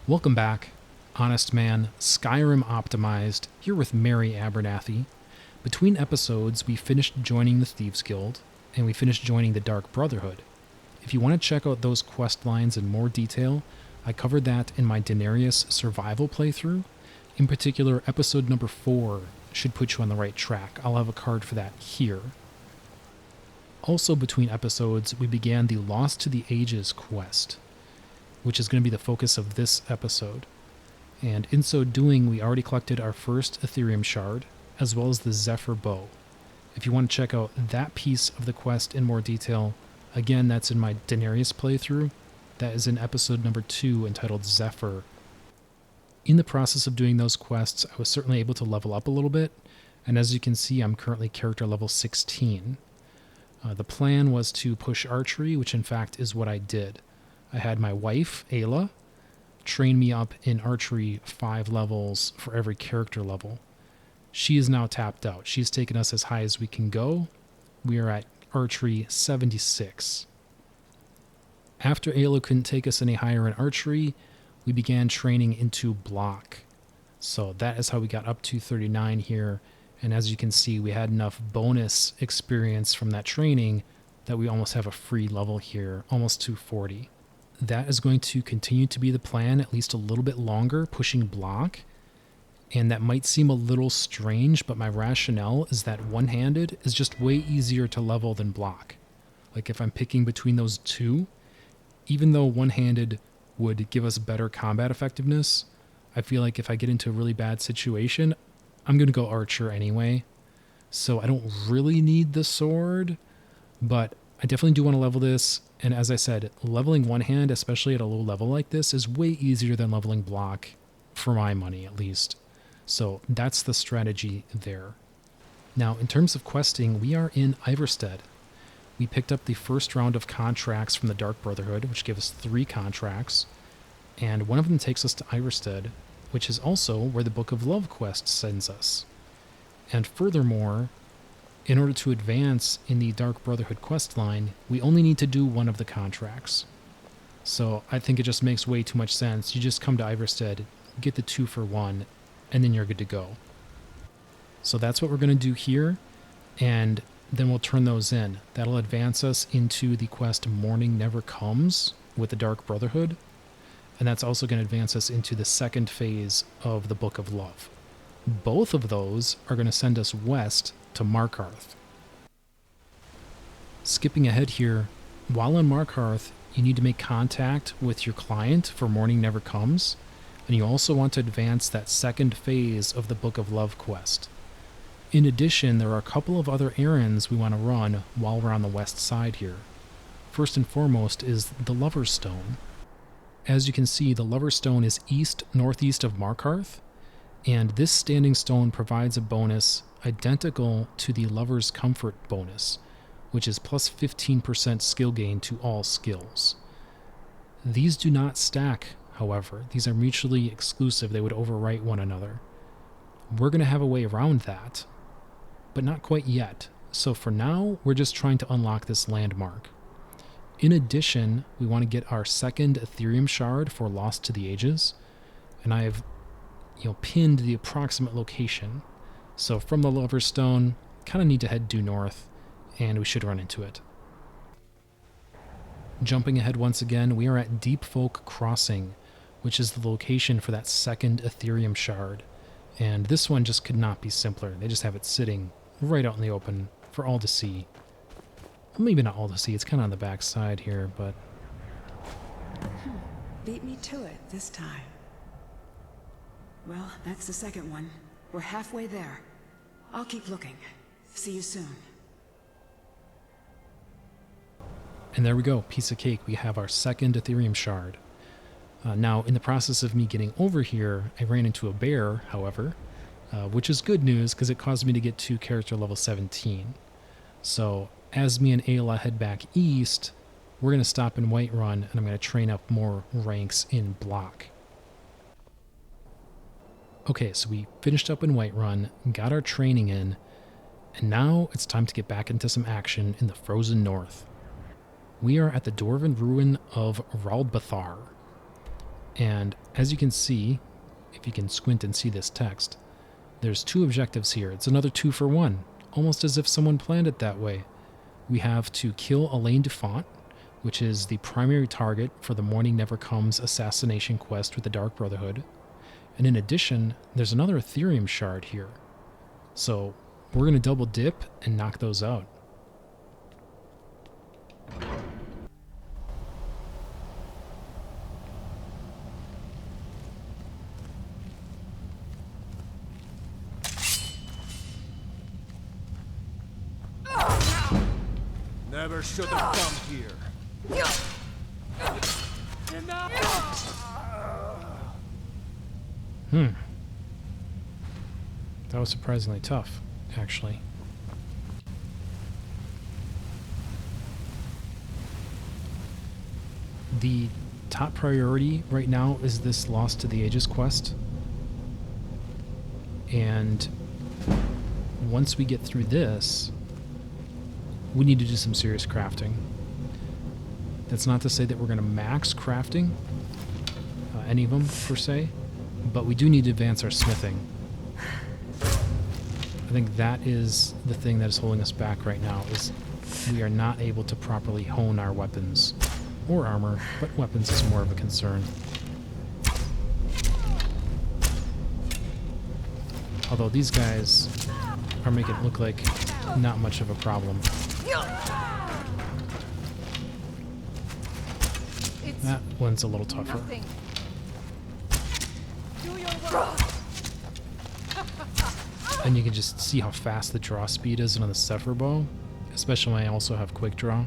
Welcome back. Honestman, Skyrim optimized, here with Mary Abernathy. Between episodes, we finished joining the Thieves Guild, and we finished joining the Dark Brotherhood. If you want to check out those quest lines in more detail, I covered that in my Daenerys survival playthrough. In particular, episode number 4 should put you on the right track. I'll have a card for that here. Also between episodes, we began the Lost to the Ages quest, which is going to be the focus of this episode. And in so doing, we already collected our first Aetherium shard, as well as the Zephyr bow. If you want to check out that piece of the quest in more detail, again, that's in my Daenerys playthrough. That is in episode number 2, entitled Zephyr. In the process of doing those quests, I was certainly able to level up a little bit, and as you can see, I'm currently character level 16. The plan was to push Archery, which in fact is what I did. I had my wife, Aela, train me up in Archery 5 levels for every character level. She is now tapped out. She's taken us as high as we can go. We are at Archery 76. After Aela couldn't take us any higher in Archery, we began training into block. So that is how we got up to 39 here. And as you can see, we had enough bonus experience from that training that we almost have a free level here, almost to 40. That is going to continue to be the plan, at least a little bit longer, pushing block. And that might seem a little strange, but my rationale is that one-handed is just way easier to level than block. Like if I'm picking between those two, even though one-handed would give us better combat effectiveness, I feel like if I get into a really bad situation, I'm going to go archer anyway. So I don't really need the sword, but I definitely do want to level this. And as I said, leveling one hand, especially at a low level like this, is way easier than leveling block, for my money at least. So that's the strategy there. Now, in terms of questing, we are in Ivarstead. We picked up the first round of contracts from the Dark Brotherhood, which gave us 3 contracts. And one of them takes us to Ivarstead, which is also where the Book of Love quest sends us. And furthermore, in order to advance in the Dark Brotherhood quest line, we only need to do one of the contracts. So I think it just makes way too much sense. You just come to Ivarstead, get the 2 for 1, and then you're good to go. So that's what we're going to do here, and then we'll turn those in. That'll advance us into the quest Mourning Never Comes with the Dark Brotherhood, and that's also going to advance us into the second phase of the Book of Love. Both of those are going to send us west to Markarth. Skipping ahead here, while on Markarth, you need to make contact with your client for Mourning Never Comes, and you also want to advance that second phase of the Book of Love quest. In addition, there are a couple of other errands we want to run while we're on the west side here. First and foremost is the Lover's Stone. As you can see, the Lover's Stone is east-northeast of Markarth, and this standing stone provides a bonus identical to the Lover's Comfort bonus, which is plus 15% skill gain to all skills. These do not stack, however. These are mutually exclusive. They would overwrite one another. We're going to have a way around that, but not quite yet. So for now, we're just trying to unlock this landmark. In addition, we want to get our second Aetherium shard for Lost to the Ages, and I've pinned the approximate location. So from the Lover's Stone, kind of need to head due north, and we should run into it. Jumping ahead once again, we are at Deepfolk Crossing, which is the location for that second Aetherium shard. And this one just could not be simpler. They just have it sitting right out in the open for all to see. Well, maybe not all to see, it's kind of on the back side here, but... Beat me to it this time. Well, that's the second one. We're halfway there. I'll keep looking. See you soon. And there we go, piece of cake. We have our second Aetherium shard. Now, in the process of me getting over here, I ran into a bear, however, which is good news because it caused me to get to character level 17. So, as me and Aela head back east, we're going to stop in Whiterun, and I'm going to train up more ranks in block. Okay, so we finished up in Whiterun, got our training in, and now it's time to get back into some action in the frozen north. We are at the Dwarven ruin of Raldbthar, And as you can see, if you can squint and see this text, there's 2 objectives here. It's another 2 for 1, almost as if someone planned it that way. We have to kill Elaine Dufont, which is the primary target for the Mourning Never Comes assassination quest with the Dark Brotherhood. And in addition, there's another Aetherium shard here. So we're going to double dip and knock those out. Never should have come here. That was surprisingly tough, actually. The top priority right now is this Lost to the Ages quest. And once we get through this, we need to do some serious crafting. That's not to say that we're going to max crafting, any of them per se, but we do need to advance our smithing. I think that is the thing that is holding us back right now, is we are not able to properly hone our weapons or armor, but weapons is more of a concern. Although these guys are making it look like not much of a problem. That one's a little tougher. And you can just see how fast the draw speed is on the Zephyr bow, especially when I also have quick draw.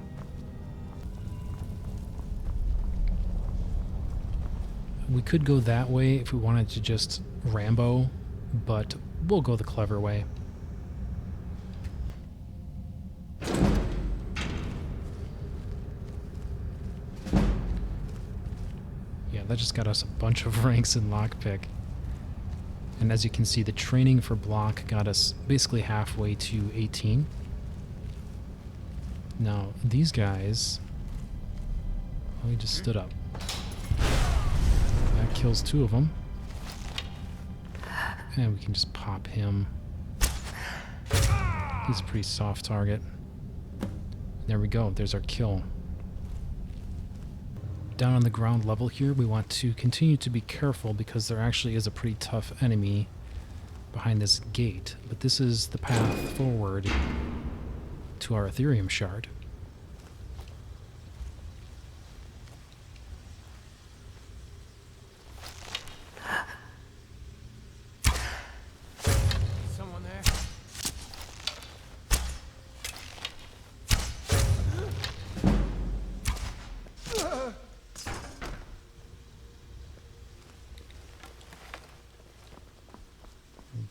We could go that way if we wanted to just Rambo, but we'll go the clever way. Yeah, that just got us a bunch of ranks in lockpick. And as you can see, the training for block got us basically halfway to 18. Now, these guys... Oh, he just stood up. That kills 2 of them. And we can just pop him. He's a pretty soft target. There we go, there's our kill. Down on the ground level here, we want to continue to be careful because there actually is a pretty tough enemy behind this gate. But this is the path forward to our Aetherium shard. Someone there?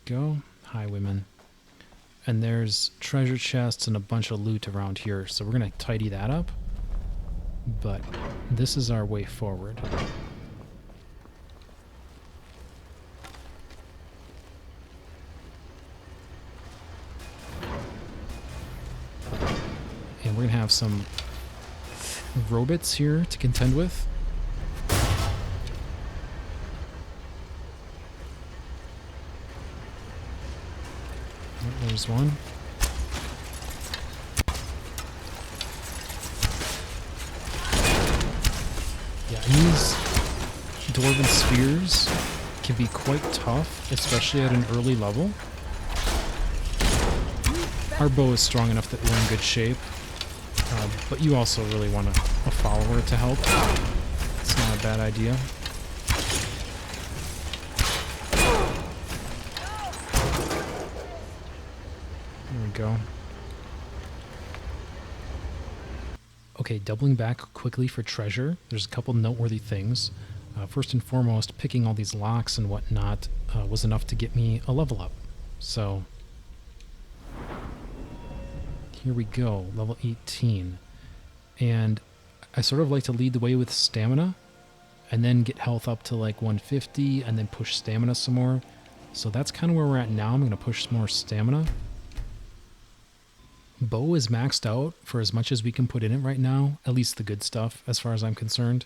Go. Highwaymen. And there's treasure chests and a bunch of loot around here, so we're going to tidy that up. But this is our way forward. And we're going to have some robots here to contend with. There's one. Yeah, and these Dwarven Spears can be quite tough, especially at an early level. Our bow is strong enough that we're in good shape, but you also really want a follower to help. It's not a bad idea. Go. Okay, doubling back quickly for treasure. There's a couple noteworthy things. First and foremost, picking all these locks and whatnot was enough to get me a level up. So, here we go, level 18. And I sort of like to lead the way with stamina, and then get health up to like 150, and then push stamina some more. So that's kind of where we're at now. I'm going to push some more stamina. Bow is maxed out for as much as we can put in it right now, at least the good stuff as far as I'm concerned.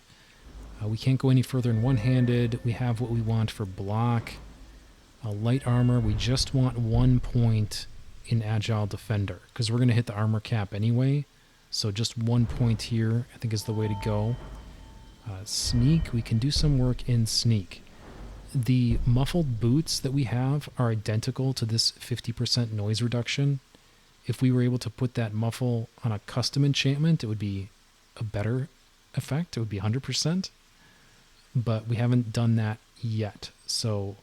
We can't go any further in one-handed. We have what we want for block. Light armor, we just want 1 point in Agile Defender, because we're going to hit the armor cap anyway. So just 1 point here, I think, is the way to go. Sneak, we can do some work in Sneak. The muffled boots that we have are identical to this 50% noise reduction. If we were able to put that muffle on a custom enchantment, it would be a better effect. It would be 100%. But we haven't done that yet. So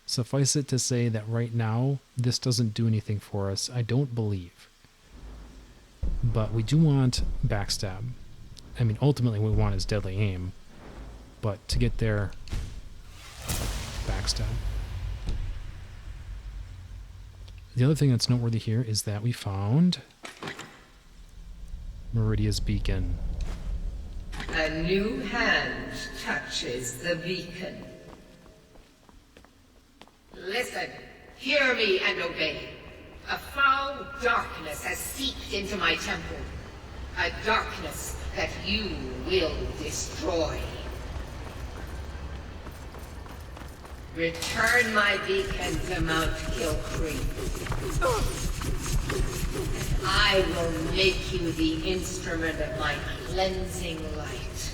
suffice it to say that right now, this doesn't do anything for us, I don't believe. But we do want backstab. I mean, ultimately what we want is deadly aim. But to get there, backstab. The other thing that's noteworthy here is that we found Meridia's beacon. A new hand touches the beacon. Listen, hear me and obey. A foul darkness has seeped into my temple. A darkness that you will destroy. Return my beacon to Mount Kilcree. I will make you the instrument of my cleansing light.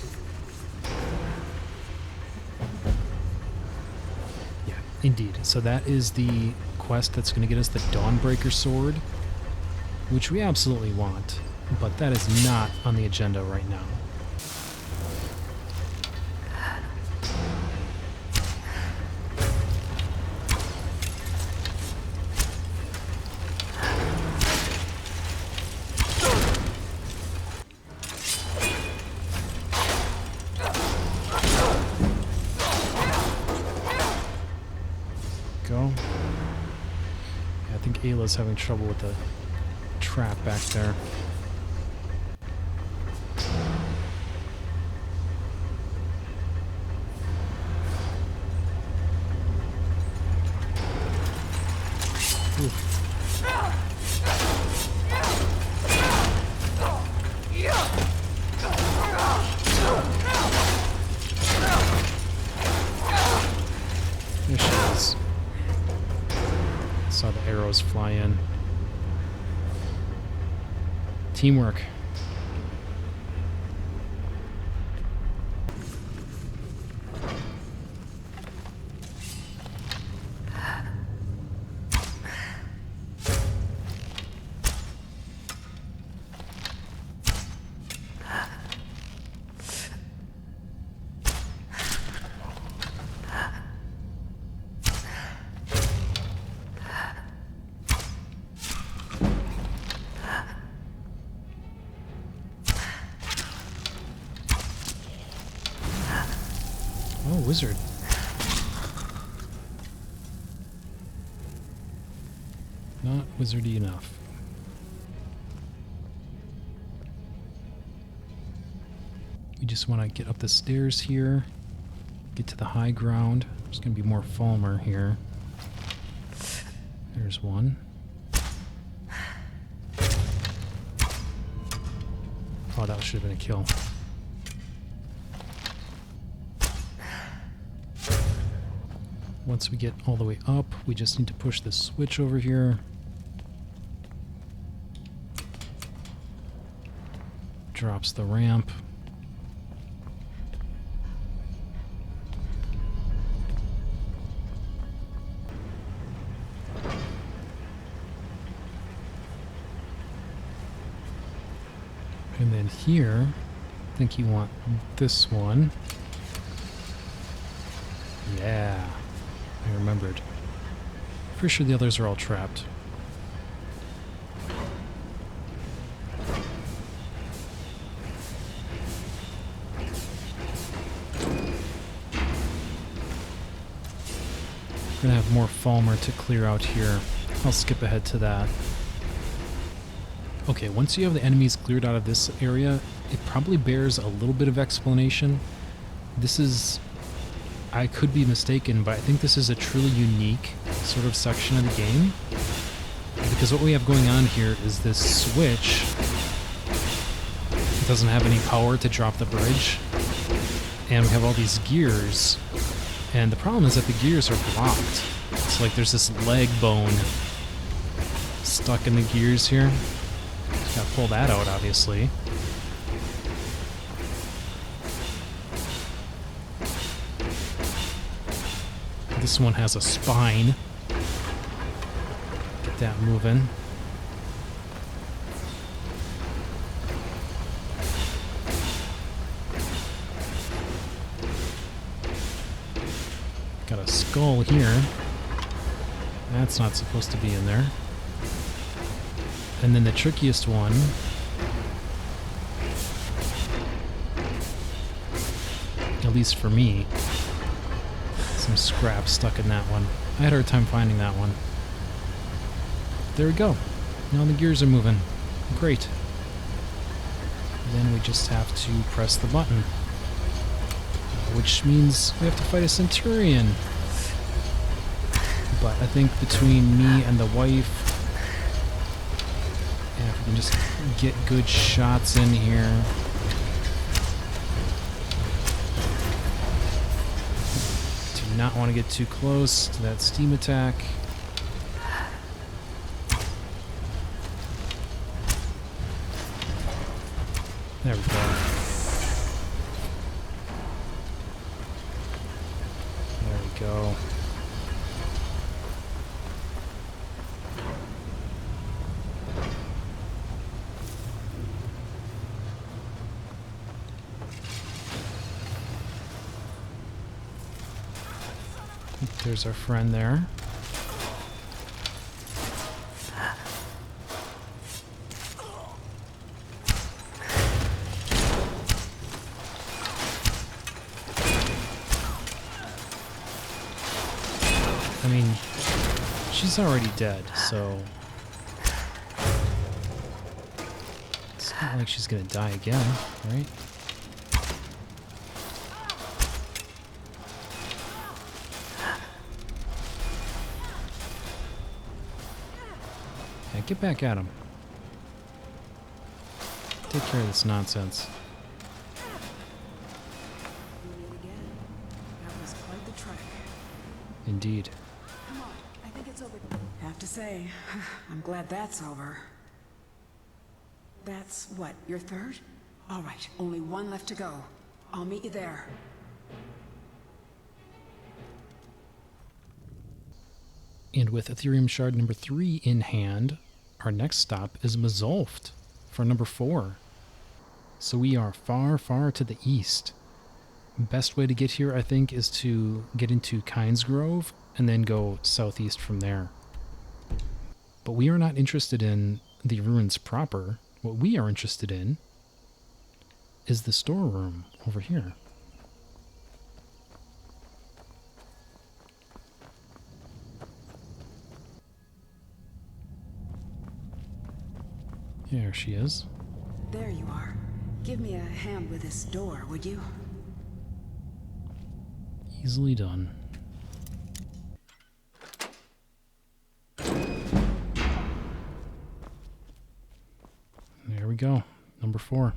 Yeah, indeed. So that is the quest that's going to get us the Dawnbreaker sword, which we absolutely want, but that is not on the agenda right now. Go. Yeah, I think Aela's having trouble with the trap back there. Oof. There she is. Saw the arrows fly in. Teamwork. Oh, wizard. Not wizardy enough. We just want to get up the stairs here, get to the high ground. There's going to be more Falmer here. There's one. Oh, that should have been a kill. Once we get all the way up, we just need to push this switch over here. Drops the ramp. And then here, I think you want this one. Yeah. I remembered. Pretty sure the others are all trapped. We're gonna have more Falmer to clear out here. I'll skip ahead to that. Okay, once you have the enemies cleared out of this area, it probably bears a little bit of explanation. This is... I could be mistaken, but I think this is a truly unique sort of section of the game. Because what we have going on here is this switch doesn't have any power to drop the bridge. And we have all these gears. And the problem is that the gears are blocked. It's like there's this leg bone stuck in the gears here. Just gotta pull that out, obviously. This one has a spine. Get that moving. Got a skull here. That's not supposed to be in there. And then the trickiest one. At least for me. Some scrap stuck in that one. I had a hard time finding that one. There we go. Now the gears are moving. Great. Then we just have to press the button. Which means we have to fight a Centurion. But I think between me and the wife, if we can just get good shots in here. Do not want to get too close to that steam attack. There we go. There we go. There's our friend there. I mean, she's already dead, so it's not like she's gonna die again, right? Yeah, get back at him. Take care of this nonsense. That was quite the trek. Indeed. Come on, I think it's over. Have to say, I'm glad that's over. That's what, your third? All right, only one left to go. I'll meet you there. And with Aetherium shard number 3 in hand, our next stop is Mzulft for number 4. So we are far, far to the east. Best way to get here, I think, is to get into Kynesgrove and then go southeast from there. But we are not interested in the ruins proper. What we are interested in is the storeroom over here. There she is. There you are. Give me a hand with this door, would you? Easily done. There we go. Number 4.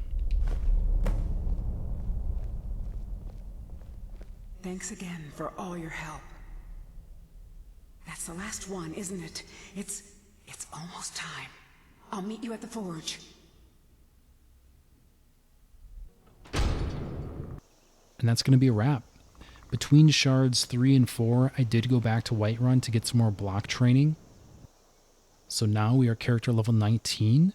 Thanks again for all your help. That's the last one, isn't it? It's almost time. I'll meet you at the forge. And that's going to be a wrap. Between shards 3 and 4, I did go back to Whiterun to get some more block training. So now we are character level 19,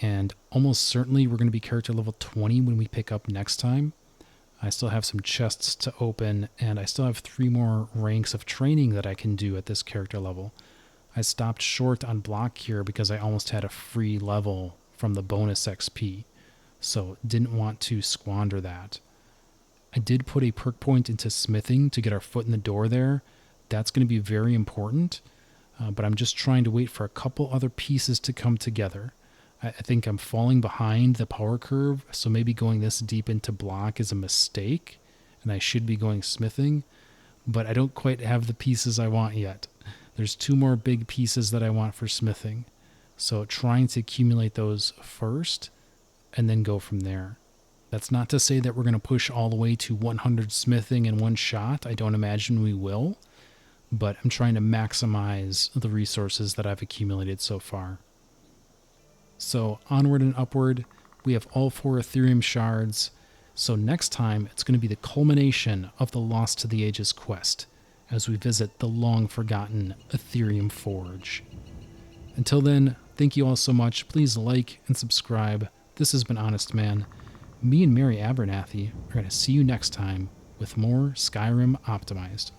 and almost certainly we're going to be character level 20 when we pick up next time. I still have some chests to open, and I still have 3 more ranks of training that I can do at this character level. I stopped short on block here because I almost had a free level from the bonus XP, so didn't want to squander that. I did put a perk point into smithing to get our foot in the door there. That's going to be very important, but I'm just trying to wait for a couple other pieces to come together. I think I'm falling behind the power curve, so maybe going this deep into block is a mistake, and I should be going smithing, but I don't quite have the pieces I want yet. There's 2 more big pieces that I want for smithing, so trying to accumulate those first, and then go from there. That's not to say that we're going to push all the way to 100 smithing in one shot. I don't imagine we will, but I'm trying to maximize the resources that I've accumulated so far. So onward and upward, we have all 4 Aetherium shards. So next time, it's going to be the culmination of the Lost to the Ages quest as we visit the long-forgotten Aetherium Forge. Until then, thank you all so much. Please like and subscribe. This has been Honestman. Me and Mary Abernathy are going to see you next time with more Skyrim Optimized.